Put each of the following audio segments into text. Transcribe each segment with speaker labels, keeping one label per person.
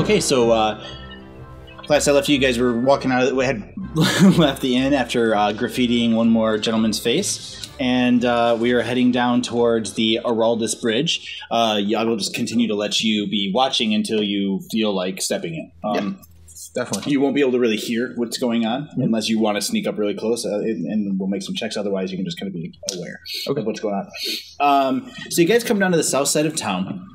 Speaker 1: Okay, so last I left you guys were walking out of the, had left the inn after graffitiing one more gentleman's face, and we are heading down towards the Araldus Bridge. I will just continue to let you be watching until you feel like stepping in.
Speaker 2: Definitely.
Speaker 1: You won't be able to really hear what's going on unless you want to sneak up really close, and we'll make some checks. Otherwise, you can just kind of be aware of what's going on. So you guys come down to the south side of town,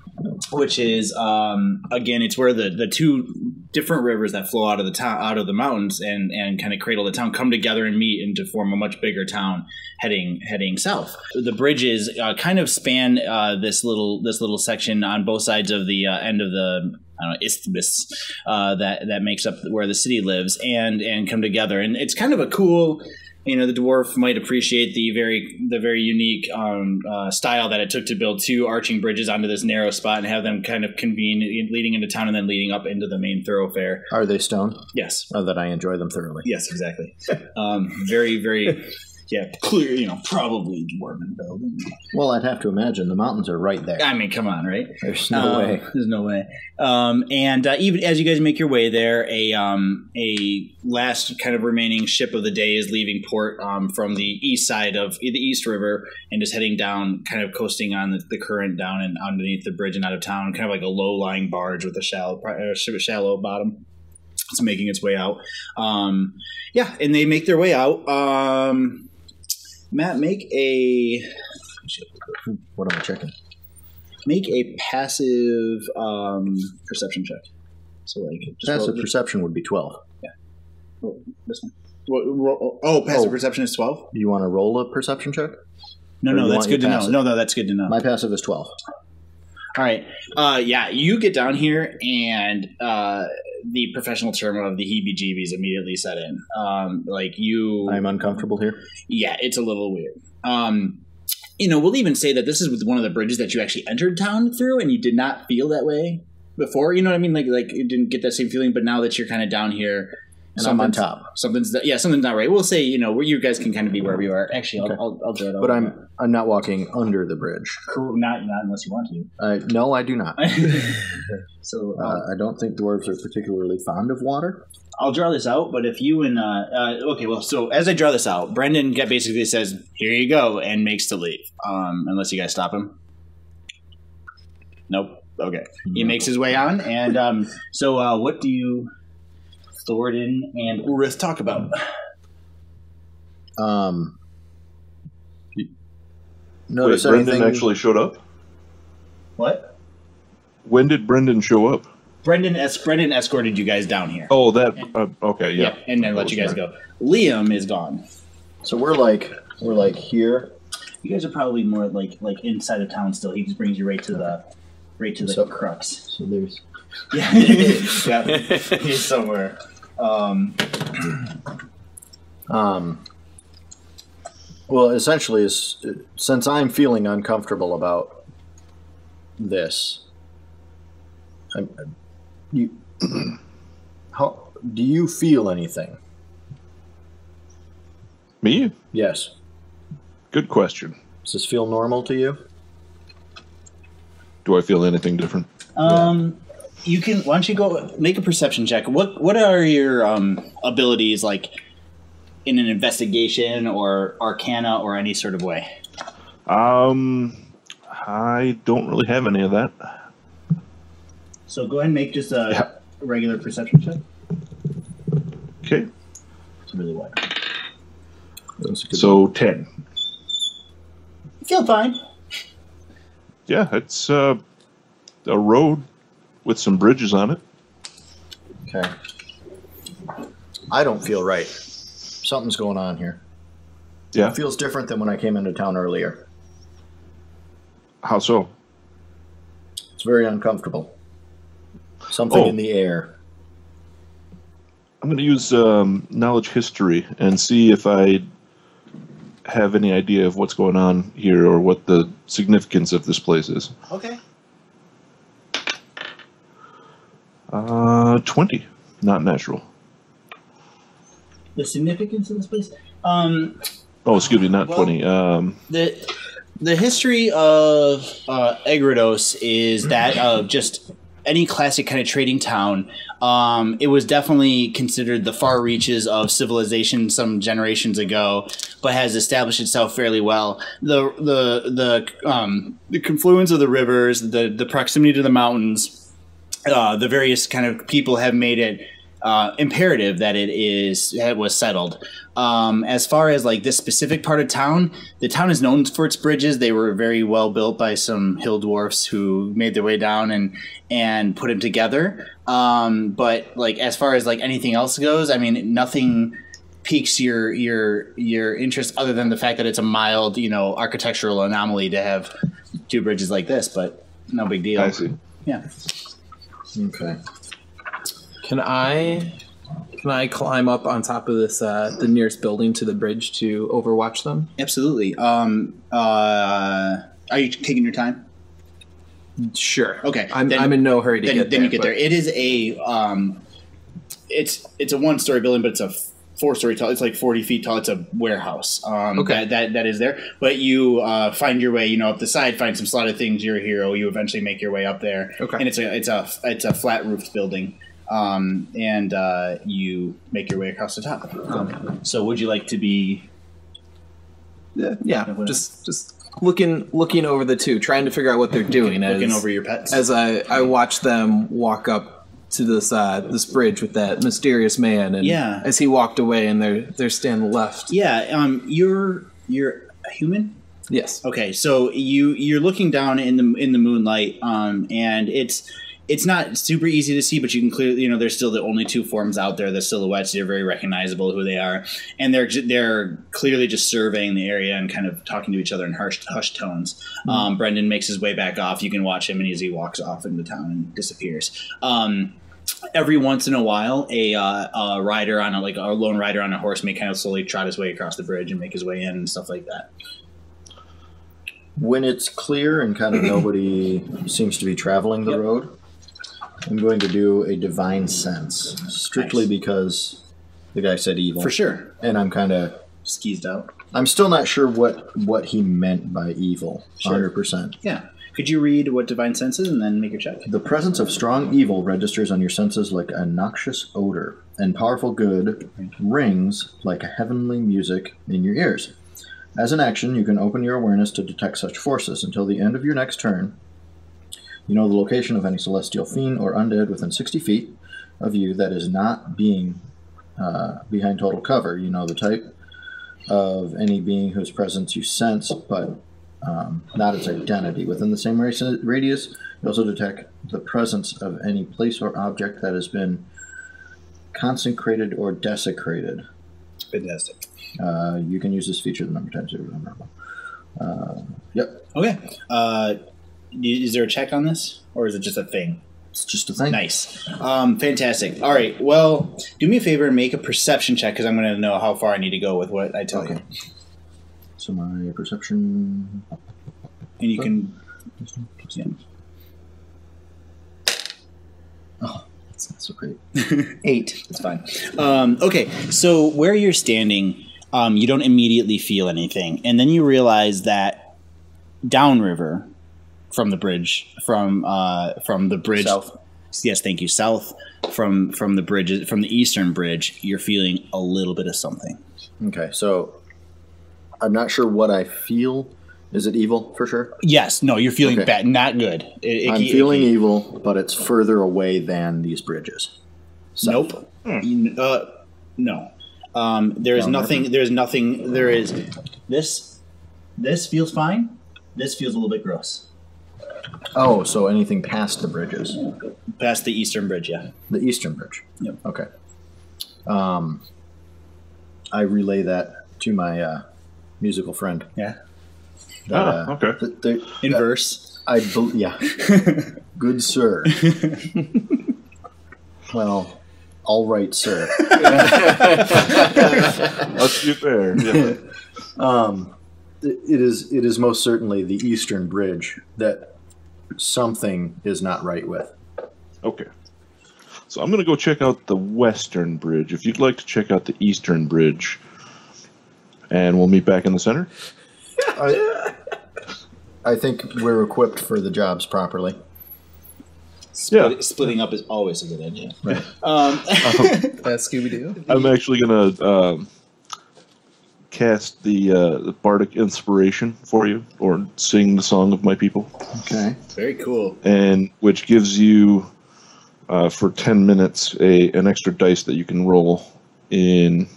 Speaker 1: which is again, it's where the two different rivers that flow out of the town, out of the mountains, and kind of cradle the town, come together and meet and to form a much bigger town heading south. The bridges kind of span this little section on both sides of the end of the isthmus that makes up where the city lives, and come together. And it's kind of a cool. The dwarf might appreciate the very unique style that it took to build two arching bridges onto this narrow spot and have them kind of convene leading into town and then leading up into the main thoroughfare.
Speaker 2: Are they stone?
Speaker 1: Yes.
Speaker 2: Oh, that I enjoy them thoroughly.
Speaker 1: Yes, exactly. Very, very, clear, probably dwarven building.
Speaker 2: Well, I'd have to imagine the mountains are right there.
Speaker 1: I mean, come on, right?
Speaker 2: There's no way.
Speaker 1: There's no way. And even as you guys make your way there, a last kind of remaining ship of the day is leaving port from the east side of the East River and just heading down, kind of coasting on the current down and underneath the bridge and out of town, kind of like a low-lying barge with a shallow bottom. It's making its way out. And they make their way out. Matt, make a...
Speaker 2: What am I checking?
Speaker 1: Make a passive perception check. So,
Speaker 2: passive perception would be 12.
Speaker 1: Yeah. Oh, this one. Passive perception is 12?
Speaker 2: You want to roll a perception check?
Speaker 1: No, that's good to know. No, that's good to know.
Speaker 2: My passive is 12.
Speaker 1: All right. You get down here, and the professional term of the heebie-jeebies immediately set in. I'm
Speaker 2: uncomfortable here?
Speaker 1: Yeah, it's a little weird. We'll even say that this is one of the bridges that you actually entered town through, and you did not feel that way before. You know what I mean? Like you didn't get that same feeling, but now that you're kind of down here,
Speaker 2: and I'm on top.
Speaker 1: Something's not right. We'll say, where you guys can kind of be wherever you are. Actually, okay. I'll do it.
Speaker 2: But I'm not walking under the bridge.
Speaker 1: Cool. Not unless you want to.
Speaker 2: No, I do not.
Speaker 1: So
Speaker 2: I don't think dwarves are particularly fond of water.
Speaker 1: I'll draw this out, but if you and so as I draw this out, Brendan basically says, "Here you go," and makes to leave. Unless you guys stop him. Nope. Okay. He makes his way on, and so what do you? Thoradin and Urith talk about.
Speaker 3: Notice Brendan actually showed up?
Speaker 1: What?
Speaker 3: When did Brendan show up?
Speaker 1: Brendan escorted you guys down here.
Speaker 3: Oh, that okay, yeah.
Speaker 1: And then let you guys go. Liam is gone.
Speaker 2: So we're like here.
Speaker 1: You guys are probably more like inside of town still. He just brings you right to the crux.
Speaker 2: So there's
Speaker 1: yeah, he's somewhere.
Speaker 2: Well, essentially, since I'm feeling uncomfortable about this, how do you feel anything?
Speaker 3: Me?
Speaker 2: Yes.
Speaker 3: Good question.
Speaker 2: Does this feel normal to you?
Speaker 3: Do I feel anything different?
Speaker 1: You can. Why don't you go make a perception check? What are your abilities like in an investigation or arcana or any sort of way?
Speaker 3: I don't really have any of that.
Speaker 1: So go ahead and make just a regular perception check.
Speaker 3: Okay.
Speaker 1: It's really wide.
Speaker 3: So 10.
Speaker 1: Feel fine.
Speaker 3: Yeah, it's a road with some bridges on it.
Speaker 2: Okay. I don't feel right. Something's going on here.
Speaker 3: Yeah.
Speaker 2: It feels different than when I came into town earlier.
Speaker 3: How so?
Speaker 2: It's very uncomfortable. Something in the air.
Speaker 3: I'm going to use knowledge history and see if I have any idea of what's going on here or what the significance of this place is.
Speaker 1: Okay.
Speaker 3: 20. Not natural.
Speaker 1: The significance of this place?
Speaker 3: Oh, excuse me, not 20.
Speaker 1: The history of Egrados is that of just any classic kind of trading town, it was definitely considered the far reaches of civilization some generations ago, but has established itself fairly well. The confluence of the rivers, the proximity to the mountains, the various kind of people have made it imperative that it was settled. As far as like this specific part of town, the town is known for its bridges. They were very well built by some hill dwarfs who made their way down and put them together. But like as far as like anything else goes, I mean, nothing piques your interest other than the fact that it's a mild, architectural anomaly to have two bridges like this. But no big deal.
Speaker 3: I see.
Speaker 1: Yeah.
Speaker 2: Okay.
Speaker 4: Can I climb up on top of this the nearest building to the bridge to overwatch them?
Speaker 1: Absolutely. Are you taking your time?
Speaker 4: Sure.
Speaker 1: Okay.
Speaker 4: I'm in no hurry to get there.
Speaker 1: Then you get there. It is it's a one-story building, but it's a 4-story tall. It's like 40 feet tall. It's a warehouse.
Speaker 4: Okay.
Speaker 1: That is there. But you find your way, up the side, find some slotted things. You're a hero. You eventually make your way up there.
Speaker 4: Okay.
Speaker 1: And it's a flat roofed building. And you make your way across the top. So would you like to be?
Speaker 4: Yeah. Just looking over the two, trying to figure out what they're doing.
Speaker 1: Looking over your pets
Speaker 4: as I watch them walk up to this bridge with that mysterious man, and as he walked away, and they're standing left.
Speaker 1: Yeah. You're a human.
Speaker 4: Yes.
Speaker 1: Okay. So you're looking down in the moonlight, and it's not super easy to see, but you can clearly, there's still the only two forms out there. The silhouettes, they're very recognizable who they are, and they're clearly just surveying the area and kind of talking to each other in hushed tones. Mm-hmm. Brendan makes his way back off. You can watch him, and as he walks off into town and disappears. Every once in a while, a rider on a lone rider on a horse may kind of slowly trot his way across the bridge and make his way in and stuff like that.
Speaker 2: When it's clear and kind of nobody seems to be traveling the road, I'm going to do a divine sense, strictly because the guy said evil.
Speaker 1: For sure.
Speaker 2: And I'm kind of
Speaker 1: skeezed out.
Speaker 2: I'm still not sure what he meant by evil,
Speaker 1: sure.
Speaker 2: 100%.
Speaker 1: Yeah. Could you read what divine sense is and then make your check?
Speaker 2: The presence of strong evil registers on your senses like a noxious odor, and powerful good rings like a heavenly music in your ears. As an action, you can open your awareness to detect such forces. Until the end of your next turn, you know the location of any celestial fiend or undead within 60 feet of you that is not being behind total cover. You know the type of any being whose presence you sense, but not its identity. Within the same radius, you also detect the presence of any place or object that has been consecrated or desecrated.
Speaker 1: Fantastic.
Speaker 2: You can use this feature the number of times you remember. Yep.
Speaker 1: Okay. Is there a check on this, or is it just a thing?
Speaker 2: It's just a thing.
Speaker 1: Nice. Fantastic. All right. Well, do me a favor and make a perception check, because I'm going to know how far I need to go with what I tell you.
Speaker 2: So my perception...
Speaker 1: And you can... Yeah.
Speaker 2: Oh, that's not so great.
Speaker 1: 8. That's fine. Okay. So where you're standing, you don't immediately feel anything. And then you realize that downriver... From the bridge, from the bridge.
Speaker 2: South.
Speaker 1: Yes, thank you. South from the bridge, from the eastern bridge, you're feeling a little bit of something.
Speaker 2: Okay, so I'm not sure what I feel. Is it evil for sure?
Speaker 1: Yes. No, you're feeling bad. Not good.
Speaker 2: I'm feeling evil, but it's further away than these bridges.
Speaker 1: South. Nope. No. There is nothing. There's nothing. There is this. This feels fine. This feels a little bit gross.
Speaker 2: Oh, so anything past the bridges?
Speaker 1: Past the eastern bridge, yeah.
Speaker 2: The eastern bridge.
Speaker 1: Yep.
Speaker 2: Okay. I relay that to my musical friend.
Speaker 1: Yeah.
Speaker 3: Okay.
Speaker 1: In verse.
Speaker 2: Yeah. Good sir. Well, all right, sir.
Speaker 3: Let's be fair. Yeah.
Speaker 2: It is most certainly the eastern bridge that something is not right with.
Speaker 3: Okay. So I'm going to go check out the western bridge. If you'd like to check out the eastern bridge, and we'll meet back in the center.
Speaker 2: I think we're equipped for the jobs properly.
Speaker 1: Splitting up is always a good idea.
Speaker 2: Right.
Speaker 4: That's Scooby-Doo.
Speaker 3: I'm actually going to cast the bardic inspiration for you, or sing the song of my people.
Speaker 2: Okay.
Speaker 1: Very cool.
Speaker 3: And which gives you, for 10 minutes, an extra dice that you can roll in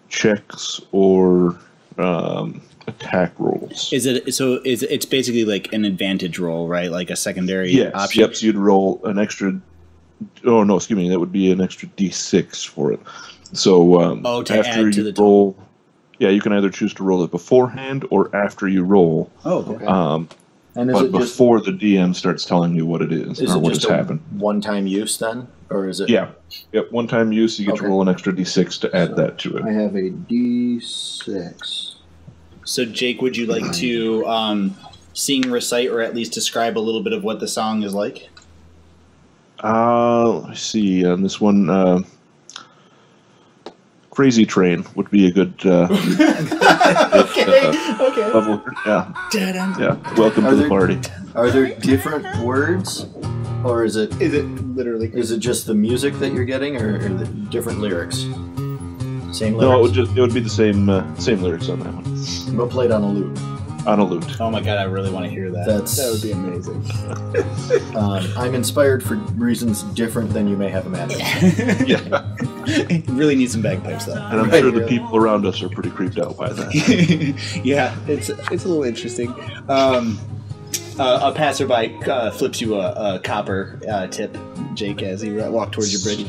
Speaker 3: checks or attack rolls.
Speaker 1: It's basically like an advantage roll, right? Like a secondary option.
Speaker 3: Yep. So you'd roll an extra. Oh no, excuse me. That would be an extra D6 for it. So after you roll, you can either choose to roll it beforehand or after you roll.
Speaker 1: Oh, okay.
Speaker 2: And
Speaker 3: but before the DM starts telling you what it is or what has happened.
Speaker 2: One-time use then, or is it?
Speaker 3: Yeah. Yep. One-time use. You get to roll an extra D6 to add that to it.
Speaker 2: I have a D6.
Speaker 1: So, Jake, would you like to sing, recite, or at least describe a little bit of what the song is like?
Speaker 3: Let me see. On this one, Crazy Train would be a good level. Yeah. Welcome to the party.
Speaker 2: Are there different words, or is it
Speaker 1: literally?
Speaker 2: Is it just the music that you're getting, or the different lyrics? Same lyrics.
Speaker 3: No, it would be the same lyrics on that one.
Speaker 2: But played on a lute.
Speaker 3: On a lute.
Speaker 1: Oh my god, I really want to hear that. That would be amazing.
Speaker 2: I'm inspired for reasons different than you may have imagined.
Speaker 3: Yeah.
Speaker 1: Really need some bagpipes though.
Speaker 3: And I'm sure the people around us are pretty creeped out by that.
Speaker 1: Yeah, it's a little interesting. A passerby flips you a copper tip, Jake, as he walked towards your bridge.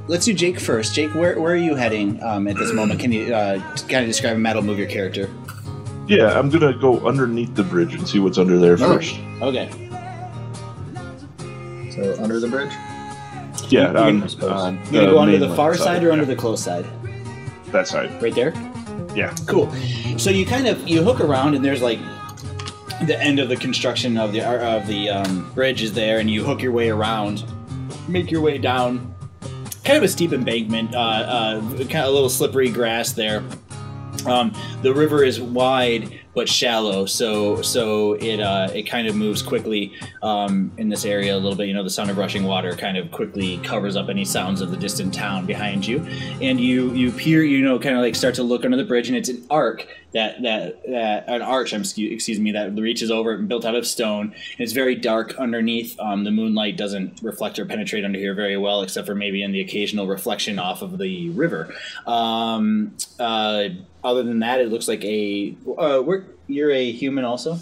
Speaker 1: Let's do Jake first. Jake, where are you heading at this moment? Can you kind of describe and that'll move your character?
Speaker 3: Yeah, I'm going to go underneath the bridge and see what's under there first.
Speaker 1: Okay.
Speaker 2: So, under the bridge?
Speaker 3: Yeah.
Speaker 1: You're going to go under the far side or under the close side?
Speaker 3: That side.
Speaker 1: Right there?
Speaker 3: Yeah.
Speaker 1: Cool. So you hook around and there's like the end of the construction of the bridge is there, and you hook your way around, make your way down. Kind of a steep embankment, kind of a little slippery grass there. The river is wide but shallow, so it kind of moves quickly in this area a little bit. The sound of rushing water kind of quickly covers up any sounds of the distant town behind you, and you peer, kind of like start to look under the bridge, and it's an arch that reaches over and built out of stone. And it's very dark underneath. The moonlight doesn't reflect or penetrate under here very well, except for maybe in the occasional reflection off of the river. Other than that, it looks like you're a human also?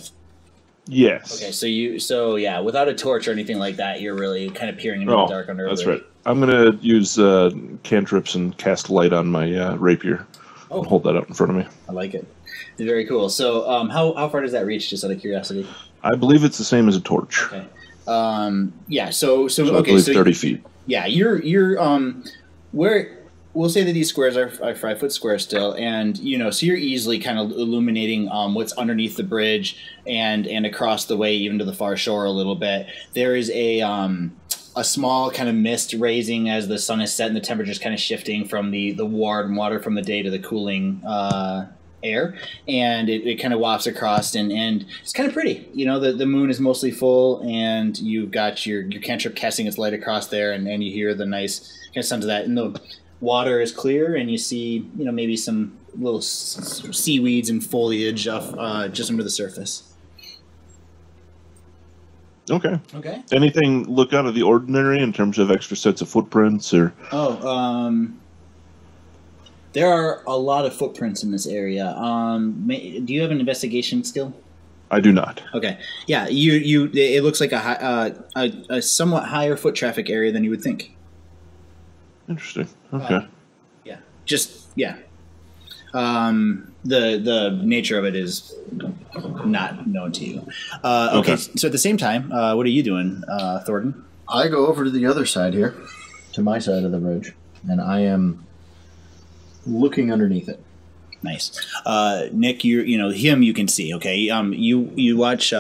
Speaker 3: Yes.
Speaker 1: Okay, so without a torch or anything like that, you're really kind of peering into the dark under.
Speaker 3: That's right. I'm gonna use cantrips and cast light on my rapier. Oh. Hold that up in front of me.
Speaker 1: I like it. Very cool. So, how far does that reach? Just out of curiosity.
Speaker 3: I believe it's the same as a torch.
Speaker 1: Okay. So
Speaker 3: I believe 30 feet.
Speaker 1: Yeah, you're where. We'll say that these squares are 5-foot squares still, and so you're easily kind of illuminating what's underneath the bridge and across the way, even to the far shore a little bit. There is a small kind of mist raising as the sun is set and the temperature's kind of shifting from the warm water from the day to the cooling air, and it kind of wafts across, and it's kind of pretty. The moon is mostly full, and you've got your cantrip casting its light across there, and you hear the nice kind of sounds of that, and the water is clear, and you see, maybe some little seaweeds and foliage just under the surface.
Speaker 3: Okay. Anything look out of the ordinary in terms of extra sets of footprints, or?
Speaker 1: There are a lot of footprints in this area. Do you have an investigation skill?
Speaker 3: I do not.
Speaker 1: Okay. Yeah. It looks like a somewhat higher foot traffic area than you would think.
Speaker 3: Interesting. Okay.
Speaker 1: The nature of it is not known to you. Okay. So at the same time, what are you doing, Thornton?
Speaker 2: I go over to the other side here, to my side of the bridge, and I am looking underneath it.
Speaker 1: Nice. Nick, him you can see. Okay. You watch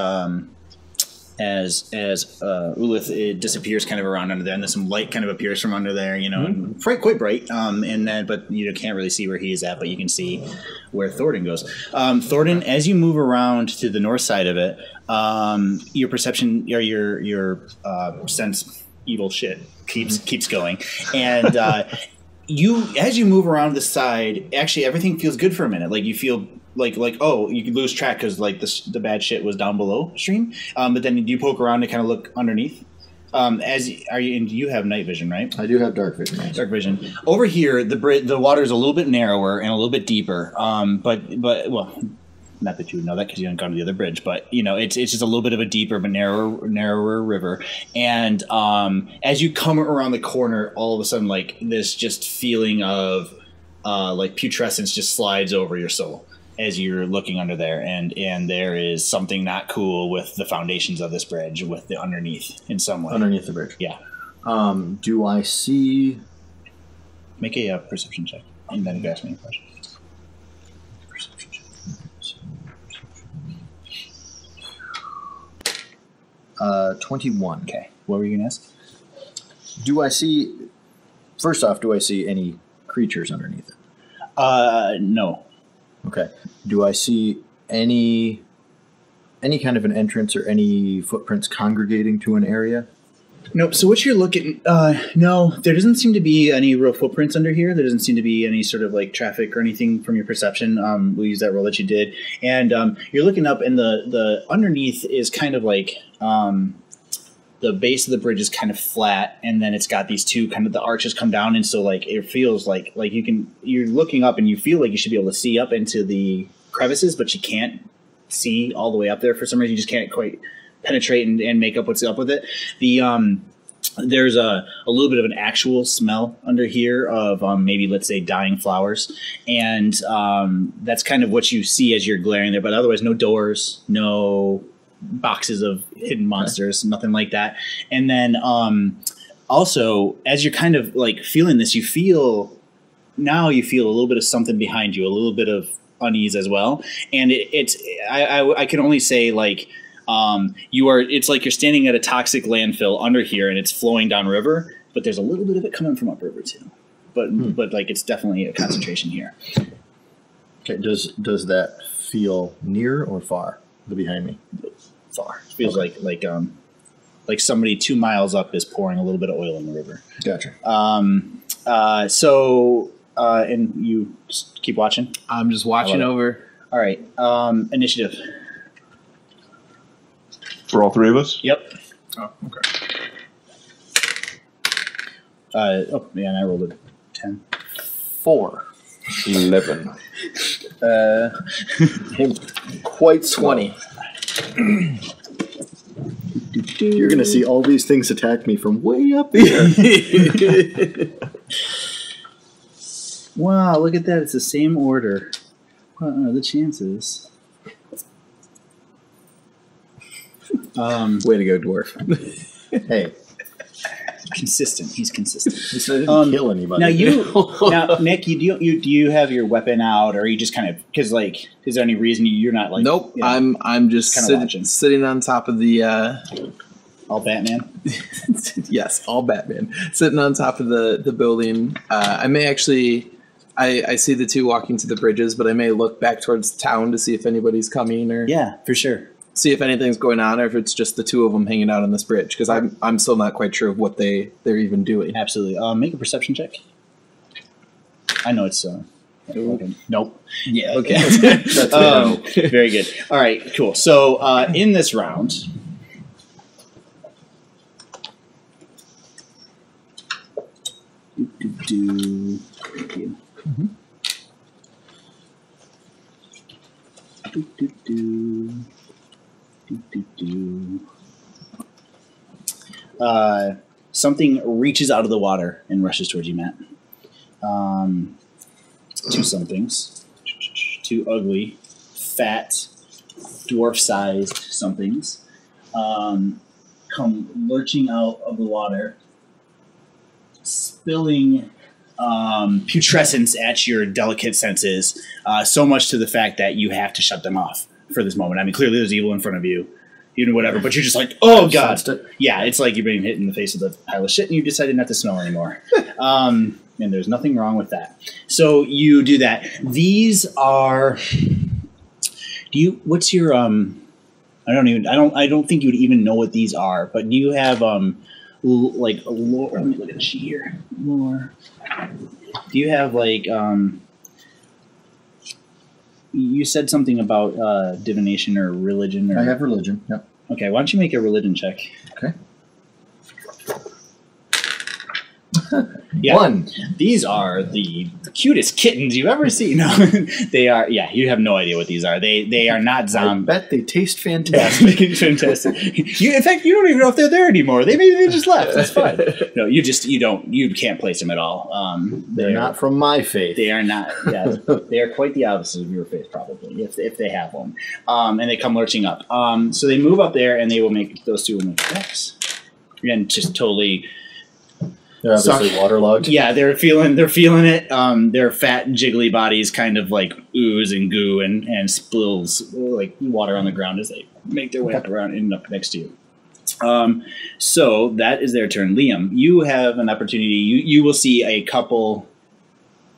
Speaker 1: as Ulith it disappears kind of around under there, and then some light kind of appears from under there, and quite bright. And then, but you can't really see where he is at, but you can see where Thornton goes. Thornton, as you move around to the north side of it, your perception or your sense evil shit keeps going, and as you move around the side, actually everything feels good for a minute. Like you feel. Like oh, you could lose track because the bad shit was down below stream, but then you poke around to kind of look underneath. And you have night vision, right?
Speaker 2: I do have dark vision. Yes.
Speaker 1: Dark vision. Over here, the water is a little bit narrower and a little bit deeper. But well, not that you would know that because you haven't gone to the other bridge, but it's just a little bit of a deeper but narrower river. And as you come around the corner, all of a sudden, like this just feeling of like putrescence just slides over your soul as you're looking under there, and there is something not cool with the foundations of this bridge, with the underneath in some way.
Speaker 2: Underneath the bridge.
Speaker 1: Yeah.
Speaker 2: Do I see?
Speaker 1: Make a perception check, and then ask me a question.
Speaker 2: Perception check. 21.
Speaker 1: Okay. What were you gonna ask?
Speaker 2: Do I see? First off, do I see any creatures underneath it?
Speaker 1: No.
Speaker 2: Okay. Do I see any kind of an entrance or any footprints congregating to an area?
Speaker 1: Nope. So what you're looking, no, there doesn't seem to be any real footprints under here. There doesn't seem to be any sort of like traffic or anything from your perception. We'll use that roll that you did. And you're looking up, and the underneath is kind of like the base of the bridge is kind of flat, and then it's got these two kind of the arches come down, and so like it feels like you're looking up and you feel like you should be able to see up into the crevices, but you can't see all the way up there for some reason. You just can't quite penetrate and make up what's up with it. There's a little bit of an actual smell under here of maybe, let's say, dying flowers, and that's kind of what you see as you're glaring there, but otherwise no doors, no boxes of hidden monsters, nothing like that. And then also, as you're kind of like feeling this, you feel a little bit of something behind you, a little bit of unease as well. And I can only say like it's like you're standing at a toxic landfill under here, and it's flowing downriver, but there's a little bit of it coming from upriver too. But like it's definitely a concentration here.
Speaker 2: Okay, does that feel near or far? The behind me.
Speaker 1: Far. It feels like somebody 2 miles up is pouring a little bit of oil in the river.
Speaker 2: Gotcha.
Speaker 1: And you just keep watching?
Speaker 4: I'm just watching over.
Speaker 1: All right. Initiative.
Speaker 3: For all three of us?
Speaker 1: Yep.
Speaker 3: Oh, okay.
Speaker 1: And I rolled a 10.
Speaker 4: 4.
Speaker 3: 11.
Speaker 2: Quite 20. You're going to see all these things attack me from way up here.
Speaker 1: Wow, look at that. It's the same order. What are the chances?
Speaker 2: Way to go, dwarf. Hey.
Speaker 1: Consistent. He's consistent.
Speaker 2: He didn't kill anybody.
Speaker 1: Now, Nick, do you have your weapon out, or are you just kind of because like is there any reason you're not like?
Speaker 4: Nope. I'm just sitting on top of the.
Speaker 1: All Batman.
Speaker 4: Yes, all Batman. Sitting on top of the building. I may actually. I see the two walking to the bridges, but I may look back towards town to see if anybody's coming or.
Speaker 1: Yeah, for sure.
Speaker 4: See if anything's going on, or if it's just the two of them hanging out on this bridge, because I'm still not quite sure of what they're even doing.
Speaker 1: Absolutely. Make a perception check. I know it's nope.
Speaker 4: Yeah. Okay.
Speaker 1: That's very good. All right. Cool. So in this round, something reaches out of the water and rushes towards you, Matt. Two somethings. Two ugly, fat, dwarf-sized somethings come lurching out of the water, spilling putrescence at your delicate senses, so much to the fact that you have to shut them off for this moment. I mean, clearly there's evil in front of you, whatever, but you're just like, oh god, yeah, it's like you're being hit in the face with a pile of shit, and you decided not to smell anymore. And there's nothing wrong with that. So you do that. These are. What's your I don't think you would even know what these are. But do you have like a lore? Let me look at the sheet here. Lore. Do you have like you said something about divination or religion? Or...
Speaker 2: I have religion, yep.
Speaker 1: Okay, why don't you make a religion check?
Speaker 2: Okay.
Speaker 1: Yeah.
Speaker 2: 1.
Speaker 1: These are the cutest kittens you've ever seen. No, they are. Yeah, you have no idea what these are. They are not zombie.
Speaker 2: I bet they taste fantastic.
Speaker 1: Fantastic. In fact, you don't even know if they're there anymore. Maybe they just left. That's fine. No, you can't place them at all.
Speaker 2: They're not from my faith.
Speaker 1: They are not. Yeah, they are quite the opposite of your faith, probably, if they have one. And they come lurching up. So they move up there, and those two will make checks. Again, just totally.
Speaker 2: They're obviously waterlogged.
Speaker 1: Yeah, they're feeling it. Their fat, jiggly bodies kind of like ooze and goo and spills like water on the ground as they make their way up around and up next to you. So that is their turn. Liam, you have an opportunity. You will see a couple,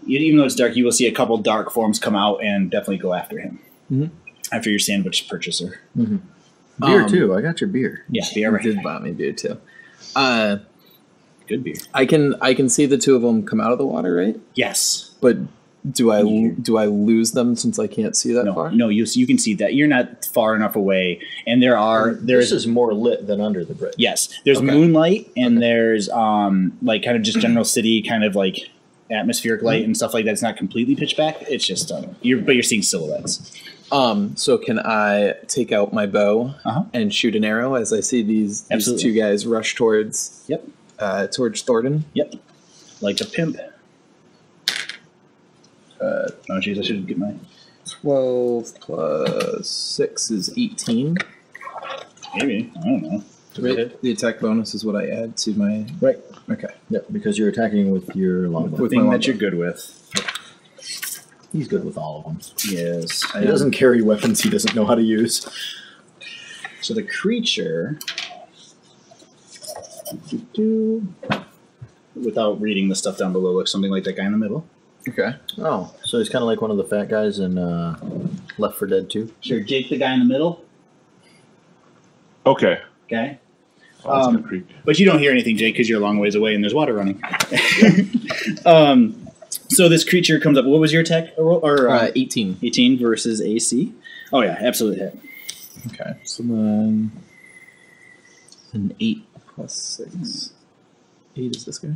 Speaker 1: even though it's dark, you will see a couple dark forms come out and definitely go after him. Mm-hmm. After your sandwich purchaser.
Speaker 2: Mm-hmm. Beer too. I got your beer.
Speaker 1: Yeah, beer.
Speaker 4: You did buy me beer too.
Speaker 1: Good beer.
Speaker 4: I can see the two of them come out of the water, right?
Speaker 1: Yes.
Speaker 4: But do I lose them since I can't see that far?
Speaker 1: No, you can see that. You're not far enough away, and
Speaker 2: this is more lit than under the bridge.
Speaker 1: Yes, there's moonlight, and there's like kind of just general city kind of like atmospheric light and stuff like that. It's not completely pitch black. It's just you're seeing silhouettes.
Speaker 4: So can I take out my bow and shoot an arrow as I see these two guys rush towards?
Speaker 1: Yep.
Speaker 4: Towards Thornton?
Speaker 1: Yep. Like a pimp. Oh, jeez, I should get my...
Speaker 4: 12 plus 6 is 18.
Speaker 1: Maybe. I don't know.
Speaker 4: The attack bonus is what I add to my...
Speaker 1: Right.
Speaker 4: Okay.
Speaker 2: Yep, because you're attacking with your longbow.
Speaker 1: The thing that you're good with.
Speaker 2: He's good with all of them.
Speaker 1: Yes.
Speaker 2: He doesn't carry weapons he doesn't know how to use.
Speaker 1: So the creature... Without reading the stuff down below, looks something like that guy in the middle.
Speaker 4: Okay.
Speaker 2: Oh, so he's kind of like one of the fat guys in Left 4 Dead 2.
Speaker 1: Sure, Jake, the guy in the middle.
Speaker 3: Okay.
Speaker 1: Okay.
Speaker 3: Oh, that's creepy.
Speaker 1: But you don't hear anything, Jake, because you're a long ways away and there's water running. So this creature comes up. What was your attack?
Speaker 4: 18.
Speaker 1: 18 versus AC. Oh yeah, absolute hit.
Speaker 4: Okay. So then an 8 plus 6. 8 is this guy?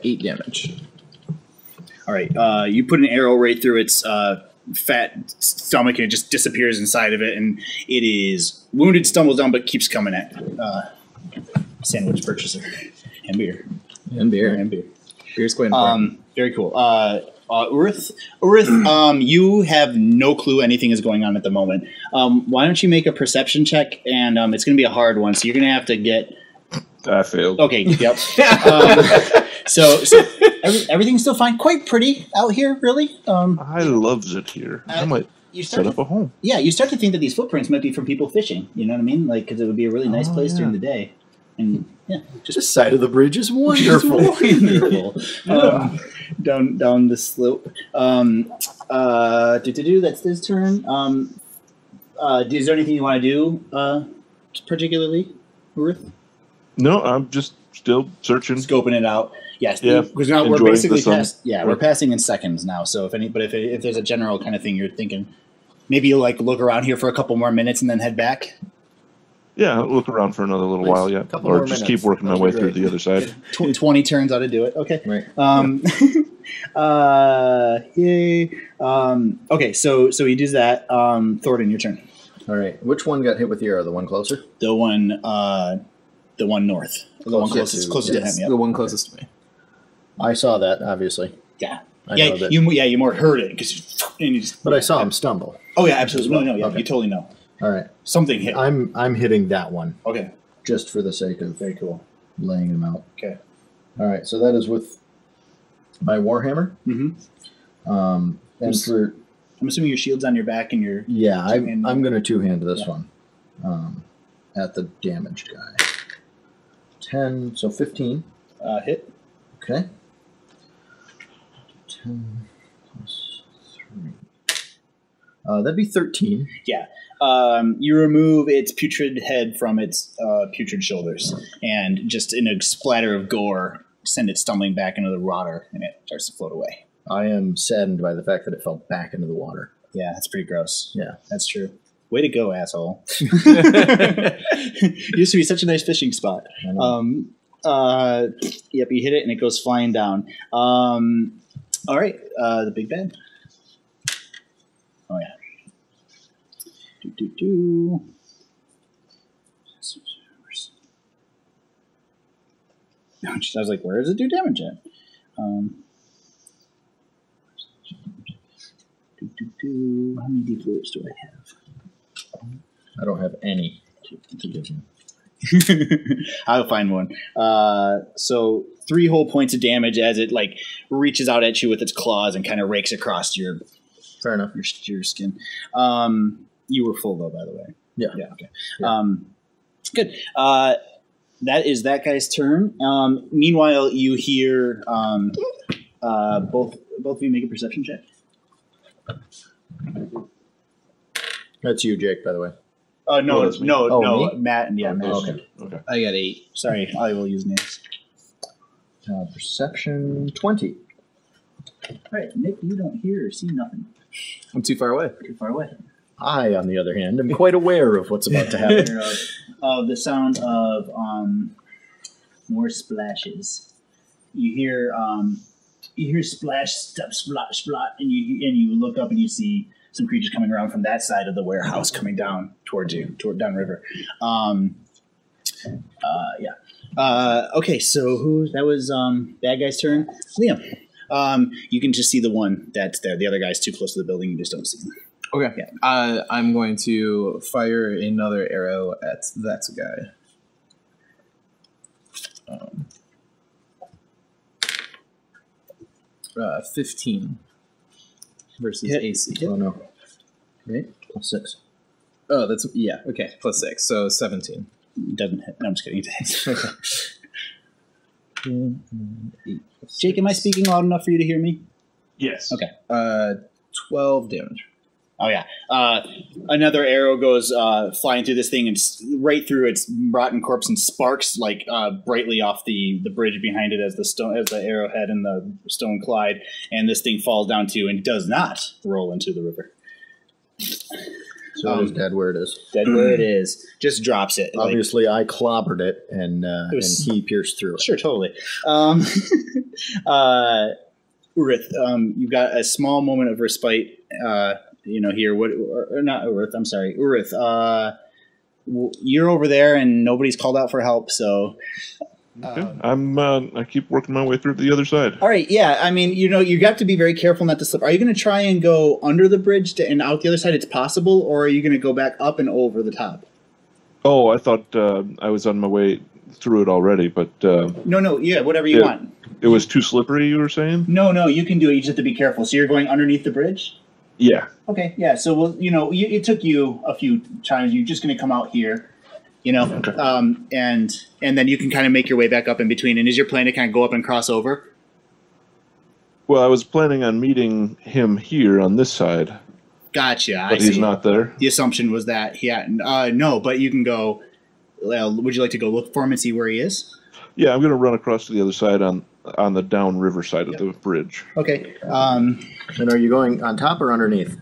Speaker 4: 8 damage.
Speaker 1: All right. You put an arrow right through its fat stomach, and it just disappears inside of it, and it is wounded, stumbles down, but keeps coming at sandwich purchaser and beer.
Speaker 4: And beer. Beer's quite important.
Speaker 1: Very cool. Urith, you have no clue anything is going on at the moment. Why don't you make a perception check? And it's going to be a hard one, so you're going to have to get...
Speaker 3: I failed.
Speaker 1: Okay, yep. So everything's still fine. Quite pretty out here, really.
Speaker 3: I loves it here. I might set up a home.
Speaker 1: Yeah, you start to think that these footprints might be from people fishing. You know what I mean? Like, because it would be a really nice place during the day. And yeah,
Speaker 2: just the side of the bridge is wonderful.
Speaker 1: Wonderful. Down the slope. That's his turn. Is there anything you want to do, particularly, Ruth?
Speaker 3: No, I'm just still searching,
Speaker 1: scoping it out. Yes,
Speaker 3: yeah.
Speaker 1: Because now we're basically we're passing in seconds now. So if there's a general kind of thing you're thinking, maybe you'll like look around here for a couple more minutes and then head back.
Speaker 3: Yeah, I'll look around for another little while, yeah. Or just keep working my way through the other side.
Speaker 1: 20 turns ought to do it. Okay.
Speaker 2: Right.
Speaker 1: Yay. Okay, so he does that. Thornton, your turn.
Speaker 2: All right. Which one got hit with the arrow? The one closer?
Speaker 1: The one north. The one closest to him. Yep.
Speaker 4: The one closest to me.
Speaker 2: I saw that, obviously.
Speaker 1: Yeah. You more heard it
Speaker 2: but I saw him stumble.
Speaker 1: Oh yeah, absolutely.
Speaker 2: Well.
Speaker 1: No, yeah,
Speaker 2: okay.
Speaker 1: you totally know.
Speaker 2: All right.
Speaker 1: Something hit.
Speaker 2: I'm hitting that one.
Speaker 1: Okay.
Speaker 2: Just for the sake of
Speaker 1: very cool
Speaker 2: laying him out.
Speaker 1: Okay.
Speaker 2: All right. So that is with my warhammer.
Speaker 1: Mm-hmm.
Speaker 2: And for
Speaker 1: I'm assuming your shield's on your back and your...
Speaker 2: Yeah, I'm going to two-hand this one at the damaged guy. 10, so 15.
Speaker 1: Hit.
Speaker 2: Okay. 10 plus 3. That'd be 13.
Speaker 1: Yeah. You remove its putrid head from its putrid shoulders, and just in a splatter of gore, send it stumbling back into the water, and it starts to float away.
Speaker 2: I am saddened by the fact that it fell back into the water.
Speaker 1: Yeah, that's pretty gross.
Speaker 2: Yeah.
Speaker 1: That's true. Way to go, asshole. Used to be such a nice fishing spot. Yep, you hit it, and it goes flying down. All right, the big bad. Oh, yeah. I was like, where does it do damage at? How many d4s do I have?
Speaker 2: I don't have any to give you.
Speaker 1: I'll find one. So 3 whole points of damage as it like reaches out at you with its claws and kind of rakes across your...
Speaker 2: Fair enough.
Speaker 1: Your skin. You were full though, by the way.
Speaker 2: Yeah.
Speaker 1: Yeah. Okay. Yeah. Good. That is that guy's turn. Meanwhile, you hear both of you make a perception check.
Speaker 2: That's you, Jake, by the way.
Speaker 1: No, Matt and Matt.
Speaker 2: Okay.
Speaker 4: I got 8.
Speaker 1: Sorry, I will use names.
Speaker 2: Perception 20.
Speaker 1: All right, Nick, you don't hear or see nothing.
Speaker 4: I'm too far away.
Speaker 1: Too far away.
Speaker 2: I, on the other hand, am quite aware of what's about to happen.
Speaker 1: Of the sound of more splashes. You hear splash, step, splot, splot, and you look up and you see some creatures coming around from that side of the warehouse, coming down towards you, downriver. Okay, so that was bad guy's turn. Liam, you can just see the one that's there. The other guy's too close to the building. You just don't see him.
Speaker 4: Okay.
Speaker 1: Yeah.
Speaker 4: I'm going to fire another arrow at that guy. 15 versus AC.
Speaker 2: Oh, no. Right? Plus 6.
Speaker 4: Oh, that's... Yeah, okay. Plus 6, so 17.
Speaker 1: Doesn't hit. No, I'm just kidding. Jake, am I speaking loud enough for you to hear me?
Speaker 3: Yes.
Speaker 1: Okay.
Speaker 4: 12 damage.
Speaker 1: Oh, yeah. Another arrow goes flying through this thing and right through its rotten corpse and sparks like brightly off the bridge behind it as the arrowhead and the stone collide, and this thing falls down too and does not roll into the river.
Speaker 2: So it is dead where it is.
Speaker 1: Dead where it is. Just drops it.
Speaker 2: Obviously, I clobbered it, and he pierced through it.
Speaker 1: Sure, totally. Urith, you've got a small moment of respite. Here. Not Urith. I'm sorry, Urith. You're over there, and nobody's called out for help. So,
Speaker 3: I keep working my way through to the other side.
Speaker 1: All right. Yeah. I mean, you got to be very careful not to slip. Are you going to try and go under the bridge and out the other side? It's possible, or are you going to go back up and over the top?
Speaker 3: Oh, I thought I was on my way through it already, but
Speaker 1: no. Yeah, whatever you want.
Speaker 3: It was too slippery. You were saying?
Speaker 1: No. You can do it. You just have to be careful. So you're going underneath the bridge.
Speaker 3: Yeah.
Speaker 1: Okay, yeah. So it took you a few times. You're just going to come out here, okay. And then you can kind of make your way back up in between. And is your plan to kind of go up and cross over?
Speaker 3: Well, I was planning on meeting him here on this side.
Speaker 1: Gotcha.
Speaker 3: But he's not there.
Speaker 1: The assumption was that no, but you can go. Well, would you like to go look for him and see where he is?
Speaker 3: Yeah, I'm going to run across to the other side on the downriver side of the bridge.
Speaker 1: Okay.
Speaker 2: And are you going on top or underneath?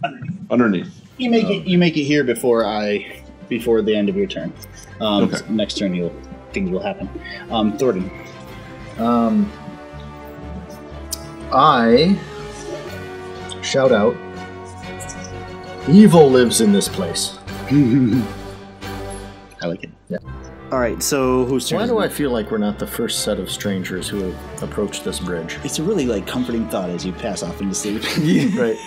Speaker 3: Underneath.
Speaker 1: You make it here before the end of your turn.
Speaker 3: Okay.
Speaker 1: So next turn, things will happen. Thornton.
Speaker 2: I shout out, evil lives in this place.
Speaker 1: I like it. Yeah. All right, so whose turn?
Speaker 2: Why do I feel like we're not the first set of strangers who have approached this bridge?
Speaker 1: It's a really comforting thought as you pass off into sleep.
Speaker 2: Right.